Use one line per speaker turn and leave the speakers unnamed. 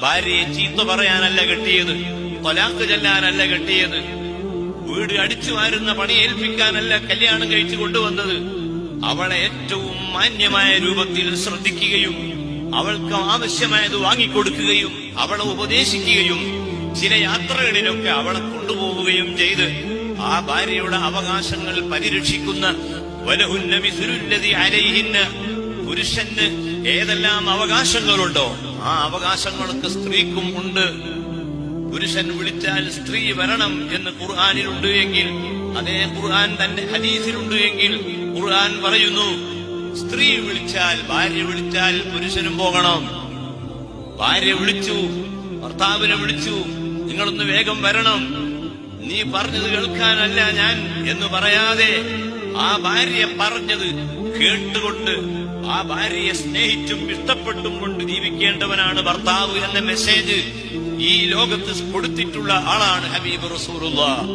ഭാര്യയെ ചീത്ത പറയാനല്ല കെട്ടിയത്, ത്വലാഖ് ചൊല്ലാനല്ല കെട്ടിയത്, വീട് അടിച്ചു വാരുന്ന പണി ഏൽപ്പിക്കാനല്ല കല്യാണം കഴിച്ചു കൊണ്ടുവന്നത്. അവളെ ഏറ്റവും മാന്യമായ രൂപത്തിൽ ശ്രദ്ധിക്കുകയും അവൾക്ക് ആവശ്യമായത് വാങ്ങിക്കൊടുക്കുകയും അവളെ ഉപദേശിക്കുകയും ചില യാത്രകളിലൊക്കെ അവളെ കൊണ്ടുപോവുകയും ചെയ്ത് ആ ഭാര്യയുടെ അവകാശങ്ങൾ പരിരക്ഷിക്കുന്ന വലഹുന്ന മിസ്ലുല്ലദി അലൈഹിന്ന, പുരുഷന് ഏതെല്ലാം അവകാശങ്ങളുണ്ടോ ആ അവകാശങ്ങളൊക്കെ സ്ത്രീക്കും ഉണ്ട്. പുരുഷൻ വിളിച്ചാൽ സ്ത്രീ വരണം എന്ന് ഖുർആനിലുണ്ട് എങ്കിൽ, അതേ ഖുർആൻ തന്റെ ഹദീസിലുണ്ട് എങ്കിൽ ഖുർആൻ പറയുന്നു, സ്ത്രീ വിളിച്ചാൽ, ഭാര്യ വിളിച്ചാൽ പുരുഷനും പോകണം. ഭാര്യ വിളിച്ചു, ഭർത്താവിനെ വിളിച്ചു, നിങ്ങളൊന്ന് വേഗം വരണം, നീ പറഞ്ഞത് കേൾക്കാനല്ല ഞാൻ എന്ന് പറയാതെ ആ ഭാര്യ പറഞ്ഞത് കേട്ടുകൊണ്ട് ആ ഭാര്യയെ സ്നേഹിച്ചും ഇഷ്ടപ്പെട്ടും കൊണ്ട് ജീവിക്കേണ്ടവനാണ് ഭർത്താവ് എന്ന മെസ്സേജ് ഈ ലോകത്ത് കൊടുത്തിട്ടുള്ള ആളാണ് ഹബീബ് റസൂലുള്ളാഹ്.